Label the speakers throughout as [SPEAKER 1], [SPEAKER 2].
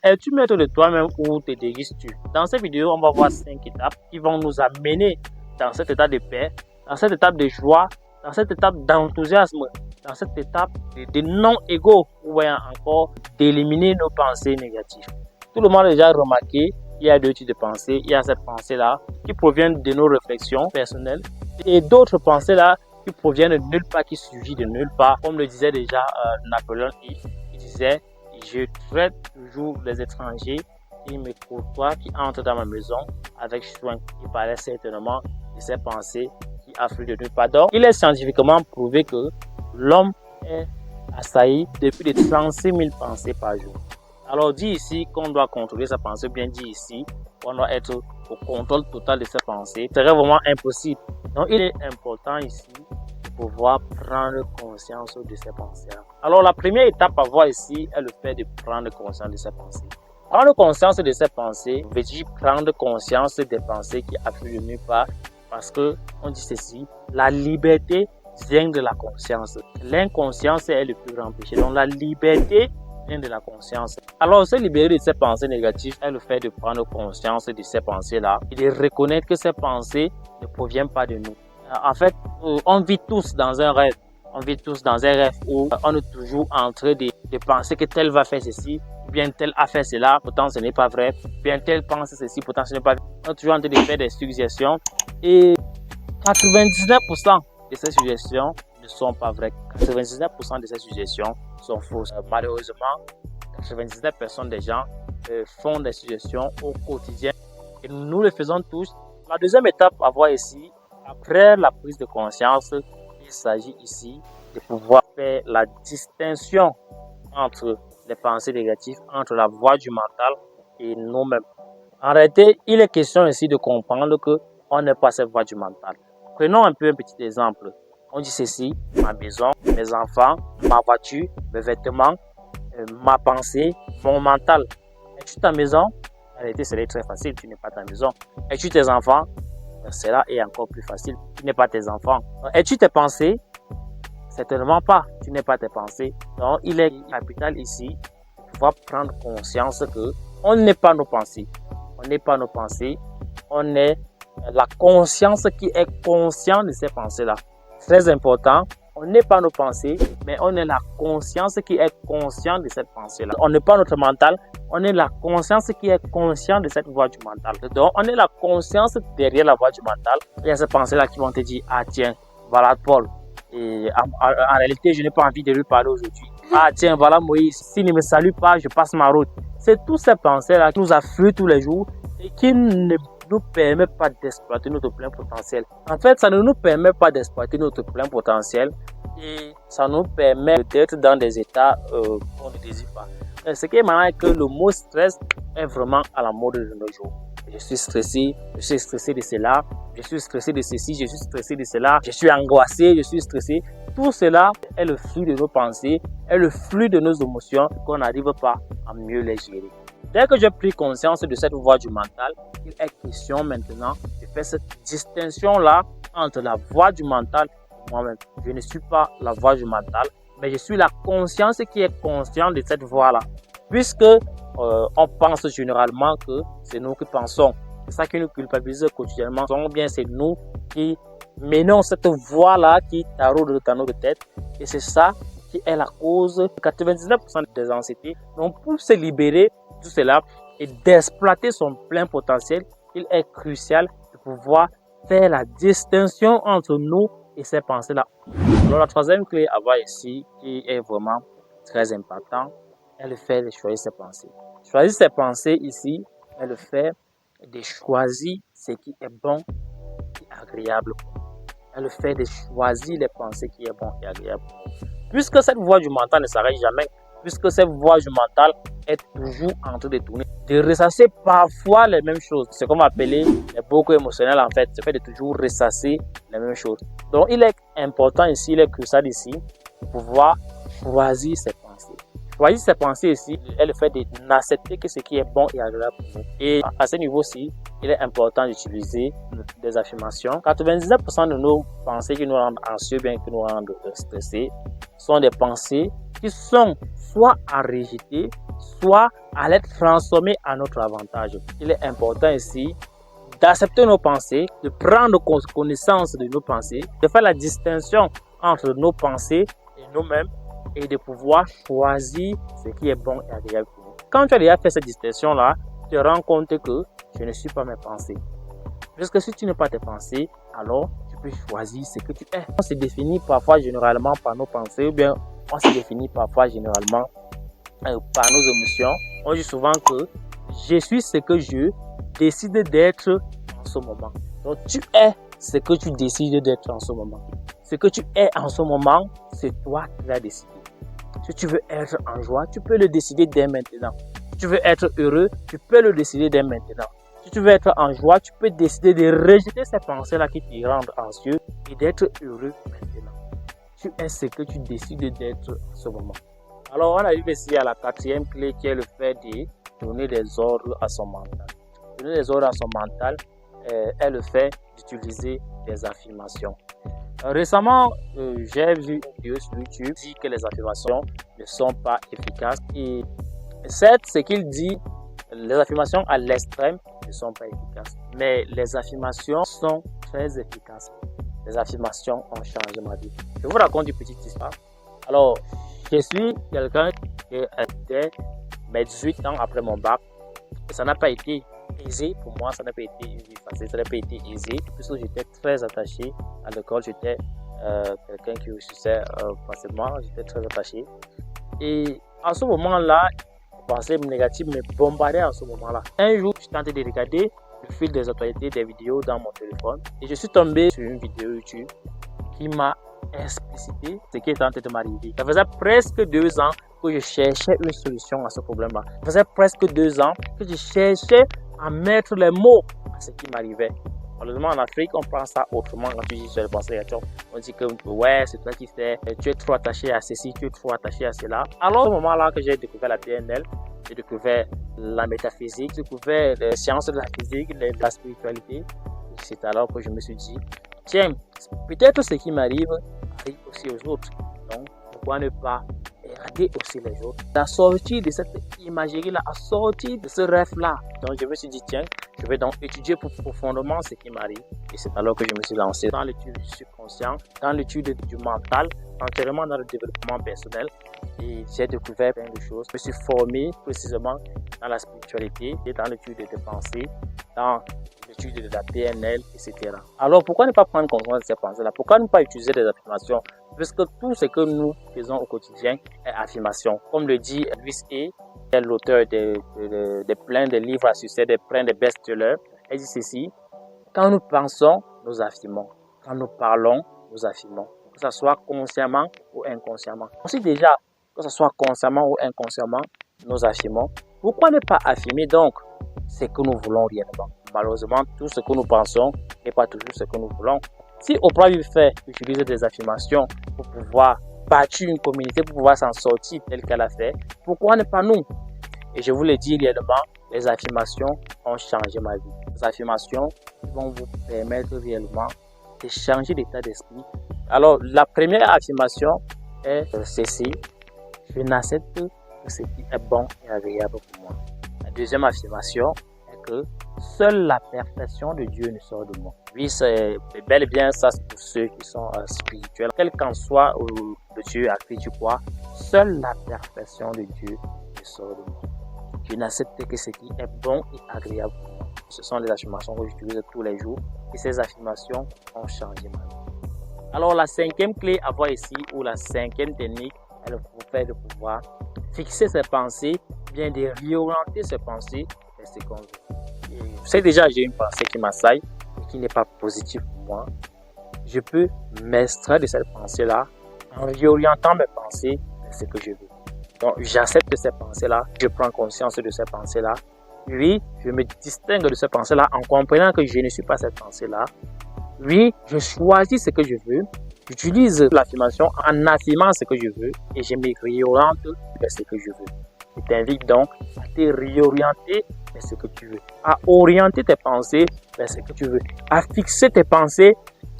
[SPEAKER 1] Es-tu maître de toi-même ou te diriges-tu? Dans cette vidéo, on va voir 5 étapes qui vont nous amener dans cet état de paix, dans cette étape de joie, dans cette étape d'enthousiasme, dans cette étape de non-égo, ou bien encore d'éliminer nos pensées négatives. Tout le monde a déjà remarqué qu'il y a deux types de pensées. Il y a cette pensée-là qui provient de nos réflexions personnelles et d'autres pensées-là qui proviennent de nulle part, qui surgissent de nulle part. Comme le disait déjà Napoléon, il disait: je traite toujours les étrangers qui me côtoient, qui entrent dans ma maison avec soin. Il parlait certainement de ces pensées qui affluent de nulle part. Donc, il est scientifiquement prouvé que l'homme est assailli depuis de 36 000 pensées par jour. Alors, dit ici qu'on doit contrôler sa pensée, bien dit ici qu'on doit être au contrôle total de ses pensées. C'est vraiment impossible. Donc, il est important ici de pouvoir prendre conscience de ses pensées. Alors, la première étape à voir ici est le fait de prendre conscience de ses pensées. Prendre conscience de ses pensées veut dire prendre conscience des pensées qui affluent de nulle part, parce que on dit ceci: la liberté vient de la conscience. L'inconscience est le plus grand péché. Donc, la liberté vient de la conscience. Alors, se libérer de ces pensées négatives est le fait de prendre conscience de ces pensées-là et de reconnaître que ces pensées ne proviennent pas de nous. En fait, on vit tous dans un rêve. On vit tous dans un rêve où on est toujours en train de penser que tel va faire ceci, bien tel a fait cela, pourtant ce n'est pas vrai, bien tel pense ceci, pourtant ce n'est pas vrai. On est toujours en train de faire des suggestions et 99% de ces suggestions ne sont pas vraies. 99% de ces suggestions sont fausses. Malheureusement, 99% des gens font des suggestions au quotidien et nous le faisons tous. La deuxième étape à voir ici, après la prise de conscience, il s'agit ici de pouvoir faire la distinction entre les pensées négatives, entre la voix du mental et nous-mêmes. En réalité, il est question ici de comprendre qu'on n'est pas cette voix du mental. Prenons un petit exemple. On dit ceci: ma maison, mes enfants, ma voiture, mes vêtements, ma pensée, mon mental. Es-tu ta maison? En réalité, c'est très facile, tu n'es pas ta maison. Es-tu tes enfants? Cela est encore plus facile, tu n'es pas tes enfants. Es-tu tes pensées? Certainement pas, tu n'es pas tes pensées. Donc, il est capital ici de pouvoir prendre conscience que on n'est pas nos pensées. On n'est pas nos pensées, on est la conscience qui est consciente de ces pensées-là. Très important, on n'est pas nos pensées, mais on est la conscience qui est consciente de cette pensée-là. On n'est pas notre mental, on est la conscience qui est consciente de cette voix du mental. Donc, on est la conscience derrière la voix du mental. Il y a ces pensées-là qui vont te dire: ah tiens, voilà Paul. Et en réalité, je n'ai pas envie de lui parler aujourd'hui. Ah tiens, voilà Moïse, s'il ne me salue pas, je passe ma route. C'est toutes ces pensées-là qui nous affluent tous les jours et qui ne nous permet pas d'exploiter notre plein potentiel. En fait, ça ne nous permet pas d'exploiter notre plein potentiel et ça nous permet d'être dans des états qu'on ne désire pas. Ce qui est marrant est que le mot stress est vraiment à la mode de nos jours. Je suis stressé de cela, je suis stressé de ceci, je suis stressé de cela, je suis angoissé, je suis stressé. Tout cela est le flux de nos pensées, est le flux de nos émotions qu'on n'arrive pas à mieux les gérer. Dès que j'ai pris conscience de cette voix du mental, il est question maintenant de faire cette distinction-là entre la voix du mental et moi-même. Je ne suis pas la voix du mental, mais je suis la conscience qui est consciente de cette voix-là. Puisque on pense généralement que c'est nous qui pensons. C'est ça qui nous culpabilise quotidiennement. Ou bien c'est nous qui menons cette voix-là qui taraude dans notre tête. Et c'est ça qui est la cause de 99% des anxiétés. Donc pour se libérer de tout cela et d'exploiter son plein potentiel, il est crucial de pouvoir faire la distinction entre nous et ces pensées-là. Alors la troisième clé à voir ici, qui est vraiment très important, est le fait de choisir ses pensées. Choisir ses pensées ici est le fait de choisir ce qui est bon et agréable. Est le fait de choisir les pensées qui est bon et agréable. Puisque cette voix du mental ne s'arrête jamais, puisque cette voix du mental est toujours en train de tourner, de ressasser parfois les mêmes choses. C'est comme appeler les bocaux émotionnels en fait, c'est fait de toujours ressasser les mêmes choses. Donc il est important ici, il est crucial ici, de pouvoir choisir ses pensées. Choisir ses pensées ici est le fait d'accepter que ce qui est bon et agréable pour nous. Et à ce niveau-ci, il est important d'utiliser des affirmations. 99% de nos pensées qui nous rendent anxieux, bien que nous rendent stressés, sont des pensées qui sont soit à rejeter, soit à les transformer à notre avantage. Il est important ici d'accepter nos pensées, de prendre connaissance de nos pensées, de faire la distinction entre nos pensées et nous-mêmes et de pouvoir choisir ce qui est bon et agréable pour nous. Quand tu as déjà fait cette distinction-là, tu te rends compte que je ne suis pas mes pensées. Puisque si tu n'es pas tes pensées, alors tu peux choisir ce que tu es. On se définit parfois généralement par nos pensées ou bien on se définit parfois généralement par nos émotions. On dit souvent que je suis ce que je décide d'être en ce moment. Donc tu es ce que tu décides d'être en ce moment. Ce que tu es en ce moment, c'est toi qui l'as décidé. Si tu veux être en joie, tu peux le décider dès maintenant. Si tu veux être heureux, tu peux le décider dès maintenant. Si tu veux être en joie, tu peux décider de rejeter ces pensées-là qui te rendent anxieux et d'être heureux maintenant. Tu es ce que tu décides d'être en ce moment. Alors, on arrive ici à la quatrième clé qui est le fait de donner des ordres à son mental. Donner des ordres à son mental est le fait d'utiliser des affirmations. Récemment, j'ai vu une vidéo sur YouTube qui dit que les affirmations ne sont pas efficaces. Et certes, ce qu'il dit, les affirmations à l'extrême ne sont pas efficaces. Mais les affirmations sont très efficaces. Les affirmations ont changé ma vie. Je vous raconte une petite histoire. Alors, je suis quelqu'un qui était mes 18 ans après mon bac. Et ça n'a pas été aisé pour moi, ça n'a pas été facile, ça n'a pas été aisé. Puisque j'étais très attaché à l'école, j'étais quelqu'un qui réussissait facilement, j'étais très attaché. Et à ce moment-là, les pensées négatives me bombardaient à ce moment-là. Un jour, je tentais de regarder le fil des actualités des vidéos dans mon téléphone et je suis tombé sur une vidéo YouTube qui m'a explicité ce qui est en train de m'arriver. Ça faisait presque 2 ans que je cherchais une solution à ce problème-là. Ça faisait presque 2 ans que je cherchais à mettre les mots à ce qui m'arrivait. Malheureusement, en Afrique, on prend ça autrement. Quand tu dis sur les pensées, on dit que ouais, c'est toi qui fais, tu es trop attaché à ceci, tu es trop attaché à cela. Alors, au moment-là que j'ai découvert la PNL, j'ai découvert la métaphysique, j'ai découvert les sciences de la physique, de la spiritualité. C'est alors que je me suis dit, tiens, peut-être ce qui m'arrive arrive aussi aux autres. Donc, pourquoi ne pas aider aussi les autres à sortir de cette imagerie-là, à sortir de ce rêve-là. Donc, je me suis dit, tiens, je vais donc étudier profondément ce qui m'arrive. Et c'est alors que je me suis lancé dans l'étude du subconscient, dans l'étude du mental, entièrement dans le développement personnel. Et j'ai découvert plein de choses. Je me suis formé précisément dans la spiritualité et dans l'étude des pensées, dans l'étude de la PNL, etc. Alors, pourquoi ne pas prendre conscience de ces pensées-là? Pourquoi ne pas utiliser des affirmations? Puisque tout ce que nous faisons au quotidien est affirmation. Comme le dit Louis A., l'auteur de plein de livres à succès, de plein de best-sellers, elle dit ceci: quand nous pensons, nous affirmons. Quand nous parlons, nous affirmons. Que ce soit consciemment ou inconsciemment. On sait déjà que ce soit consciemment ou inconsciemment, nous affirmons. Pourquoi ne pas affirmer donc ce que nous voulons réellement? Malheureusement, tout ce que nous pensons n'est pas toujours ce que nous voulons. Si Oprah Winfrey utilise des affirmations pour pouvoir bâtir une communauté, pour pouvoir s'en sortir tel qu'elle a fait, pourquoi ne pas nous? Et je vous le dis réellement, les affirmations ont changé ma vie. Les affirmations vont vous permettre réellement de changer d'état d'esprit. Alors, la première affirmation est ceci: je n'accepte que ce qui est bon et agréable pour moi. La deuxième affirmation est que seule la perfection de Dieu ne sort de moi. Oui, c'est bel et bien ça, c'est pour ceux qui sont spirituels. Quel qu'en soit le Dieu à qui tu crois, seule la perfection de Dieu ne sort de moi. Je n'accepte que ce qui est bon et agréable pour moi. Ce sont les affirmations que j'utilise tous les jours et ces affirmations ont changé ma vie. Alors, la cinquième clé à voir ici, ou la cinquième technique, est le fait de pouvoir fixer ses pensées, bien de réorienter ses pensées vers ce qu'on veut. Vous savez déjà, j'ai une pensée qui m'assaille et qui n'est pas positive pour moi. Je peux m'extraire de cette pensée-là en réorientant mes pensées vers ce que je veux. Donc, j'accepte ces pensées-là, je prends conscience de ces pensées-là. Oui, je me distingue de ces pensées-là en comprenant que je ne suis pas cette pensée-là. Oui, je choisis ce que je veux. J'utilise l'affirmation en affirmant ce que je veux et je me réoriente vers ce que je veux. Je t'invite donc à te réorienter vers ce que tu veux, à orienter tes pensées vers ce que tu veux, à fixer tes pensées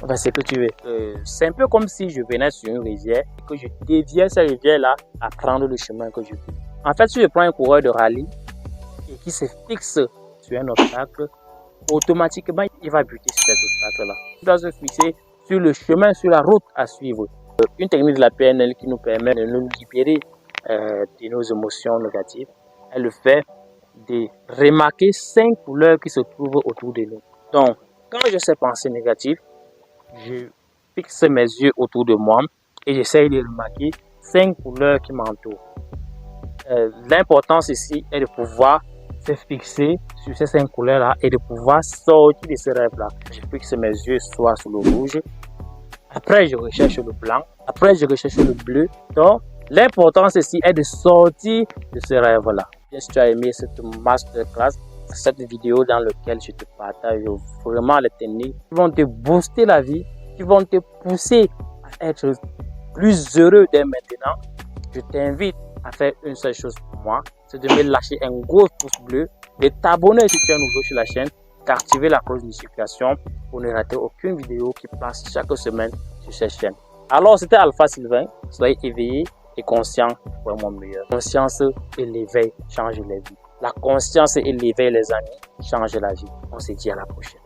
[SPEAKER 1] Enfin, c'est que tu veux. C'est un peu comme si je venais sur une rivière et que je déviais cette rivière-là à prendre le chemin que je veux. En fait, si je prends un coureur de rallye et qui se fixe sur un obstacle, automatiquement, il va buter sur cet obstacle-là. Il doit se fixer sur le chemin, sur la route à suivre. Une technique de la PNL qui nous permet de nous libérer de nos émotions négatives, est le fait de remarquer 5 couleurs qui se trouvent autour de nous. Donc, quand j'ai ces pensées négatives, je fixe mes yeux autour de moi et j'essaye de remarquer 5 couleurs qui m'entourent. L'importance ici est de pouvoir se fixer sur ces 5 couleurs-là et de pouvoir sortir de ce rêve-là. Je fixe mes yeux soit sur le rouge, après je recherche le blanc, après je recherche le bleu. Donc, l'importance ici est de sortir de ce rêve-là. Si tu as aimé cette masterclass, cette vidéo dans laquelle je te partage vraiment les techniques qui vont te booster la vie, qui vont te pousser à être plus heureux dès maintenant, je t'invite à faire une seule chose pour moi, c'est de me lâcher un gros pouce bleu, de t'abonner si tu es nouveau sur la chaîne, d'activer la cloche de notification pour ne rater aucune vidéo qui passe chaque semaine sur cette chaîne. Alors, c'était Alpha Sylvain. Soyez éveillés et conscients pour mon meilleur. La conscience et l'éveil changent les vies. La conscience et l'éveil, les amis, changent la vie. On se dit à la prochaine.